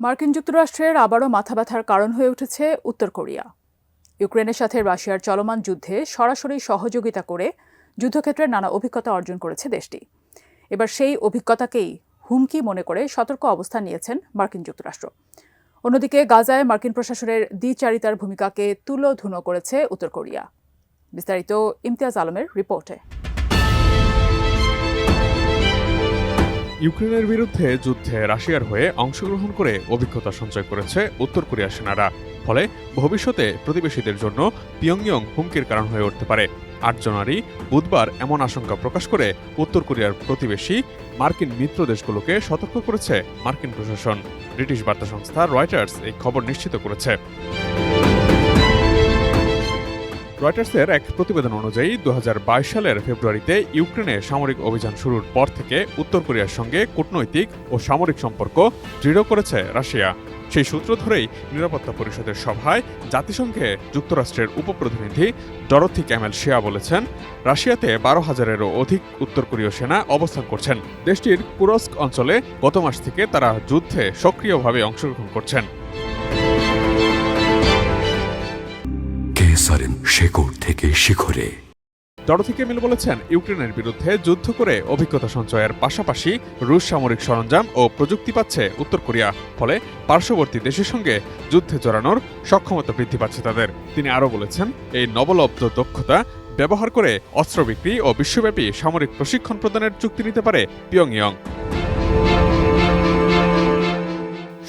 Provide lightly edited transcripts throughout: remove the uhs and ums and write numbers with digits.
মার্কিন যুক্তরাষ্ট্রের আবারও মাথাব্যথার কারণ হয়ে উঠেছে উত্তর কোরিয়া। ইউক্রেনের সাথে রাশিয়ার চলমান যুদ্ধে সরাসরি সহযোগিতা করে যুদ্ধক্ষেত্রের নানা অভিজ্ঞতা অর্জন করেছে দেশটি। এবার সেই অভিজ্ঞতাকেই হুমকি মনে করে সতর্ক অবস্থান নিয়েছেন মার্কিন যুক্তরাষ্ট্র। অন্যদিকে গাজায় মার্কিন প্রশাসনের দ্বিচারিতার ভূমিকাকে তুলোধুনো করেছে উত্তর কোরিয়া। বিস্তারিত ইমতিয়াজ আলমের রিপোর্টে। ইউক্রেনের বিরুদ্ধে যুদ্ধে রাশিয়ার হয়ে অংশগ্রহণ করে অভিজ্ঞতা সঞ্চয় করেছে উত্তর কোরিয়ার সেনারা। ফলে ভবিষ্যতে প্রতিবেশীদের জন্য পিয়ংইয়ং হুমকির কারণ হয়ে উঠতে পারে। ৮ জানুয়ারি বুধবার এমন আশঙ্কা প্রকাশ করে উত্তর কোরিয়ার প্রতিবেশী মার্কিন মিত্র দেশগুলোকে সতর্ক করেছে মার্কিন প্রশাসন। ব্রিটিশ বার্তা সংস্থা রয়টার্স এই খবর নিশ্চিত করেছে। রয়টার্সের এক প্রতিবেদন অনুযায়ী ২০২২ সালের ফেব্রুয়ারিতে ইউক্রেনে সামরিক অভিযান শুরুর পর থেকে উত্তর কোরিয়ার সঙ্গে কূটনৈতিক ও সামরিক সম্পর্ক দৃঢ় করেছে রাশিয়া। সেই সূত্র ধরেই নিরাপত্তা পরিষদের সভায় জাতিসংঘে যুক্তরাষ্ট্রের উপপ্রতিনিধি ডরোথি ক্যামেল শিয়া বলেছেন, রাশিয়াতে ১২,০০০-এরও অধিক উত্তর কোরীয় সেনা অবস্থান করছেন। দেশটির কুরস্ক অঞ্চলে গত মাস থেকে তারা যুদ্ধে সক্রিয়ভাবে অংশগ্রহণ করছেন। শেকড় থেকে শিখরে ডরোথি ক্যামেল বলেছেন, ইউক্রেনের বিরুদ্ধে যুদ্ধ করে অভিজ্ঞতা সঞ্চয়ের পাশাপাশি রুশ সামরিক সরঞ্জাম ও প্রযুক্তি পাচ্ছে উত্তর কোরিয়া। ফলে পার্শ্ববর্তী দেশের সঙ্গে যুদ্ধে জড়ানোর সক্ষমতা বৃদ্ধি পাচ্ছে তাদের। তিনি আরও বলেছেন, এই নবলব্ধ দক্ষতা ব্যবহার করে অস্ত্র বিক্রি ও বিশ্বব্যাপী সামরিক প্রশিক্ষণ প্রদানের চুক্তি নিতে পারে পিয়ংইয়ং।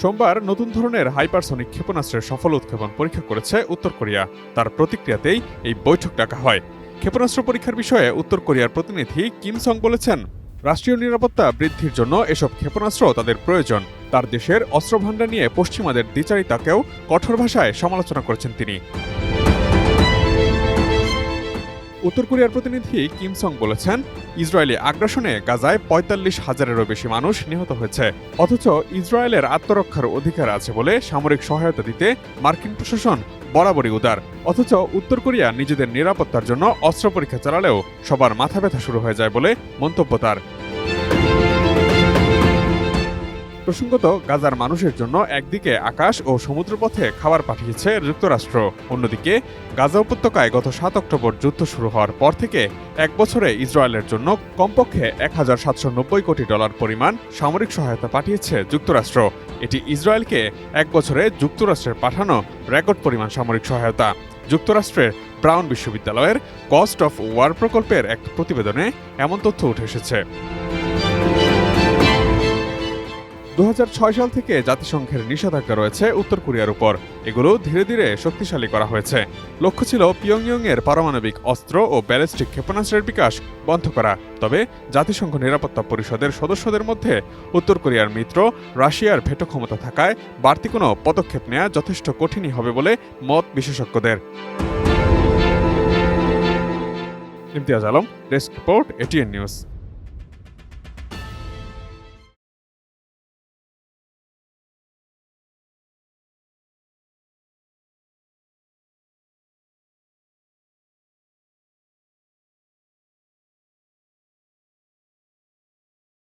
সোমবার নতুন ধরনের হাইপারসনিক ক্ষেপণাস্ত্রের সফল উৎক্ষেপণ পরীক্ষা করেছে উত্তর কোরিয়া। তার প্রতিক্রিয়াতেই এই বৈঠক ডাকা হয়। ক্ষেপণাস্ত্র পরীক্ষার বিষয়ে উত্তর কোরিয়ার প্রতিনিধি কিম সং বলেছেন, রাষ্ট্রীয় নিরাপত্তা বৃদ্ধির জন্য এসব ক্ষেপণাস্ত্র তাদের প্রয়োজন। তার দেশের অস্ত্রভান্ডার নিয়ে পশ্চিমাদের দ্বিচারিতাকেও কঠোর ভাষায় সমালোচনা করেছেন তিনি। উত্তর কোরিয়ার প্রতিনিধি কিম সং বলেছেন, ইসরায়েলি আগ্রাসনে গাজায় ৪৫,০০০-এরও বেশি মানুষ নিহত হয়েছে। অথচ ইসরায়েলের আত্মরক্ষার অধিকার আছে বলে সামরিক সহায়তা দিতে মার্কিন প্রশাসন বরাবরই উদার। অথচ উত্তর কোরিয়া নিজেদের নিরাপত্তার জন্য অস্ত্র পরীক্ষা চালালেও সবার মাথা ব্যথা শুরু হয়ে যায় বলে মন্তব্য তার। প্রসঙ্গত, গাজার মানুষের জন্য একদিকে আকাশ ও সমুদ্রপথে খাবার পাঠিয়েছে যুক্তরাষ্ট্র, অন্যদিকে গাজা উপত্যকায় গত ৭ অক্টোবর যুদ্ধ শুরু হওয়ার পর থেকে এক বছরে ইসরায়েলের জন্য কমপক্ষে $১,৭৯০ কোটি পরিমাণ সামরিক সহায়তা পাঠিয়েছে যুক্তরাষ্ট্র। এটি ইসরায়েলকে এক বছরে যুক্তরাষ্ট্রের পাঠানো রেকর্ড পরিমাণ সামরিক সহায়তা। যুক্তরাষ্ট্রের ব্রাউন বিশ্ববিদ্যালয়ের কস্ট অফ ওয়ার প্রকল্পের এক প্রতিবেদনে এমন তথ্য উঠে এসেছে। ২০০৬ সাল থেকে জাতিসংঘের নিষেধাজ্ঞা রয়েছে উত্তর কোরিয়ার উপর। এগুলো ধীরে ধীরে শক্তিশালী করা হয়েছে। লক্ষ্য ছিল পিয়ংইয়ংয়ের পারমাণবিক অস্ত্র ও ব্যালিস্টিক ক্ষেপণাস্ত্রের বিকাশ বন্ধ করা। তবে জাতিসংঘ নিরাপত্তা পরিষদের সদস্যদের মধ্যে উত্তর কোরিয়ার মিত্র রাশিয়ার ভেটো ক্ষমতা থাকায় বাড়তি কোনো পদক্ষেপ নেওয়া যথেষ্ট কঠিনই হবে বলে মত বিশেষজ্ঞদের। Imtiaz Alam, desk report, ATN news.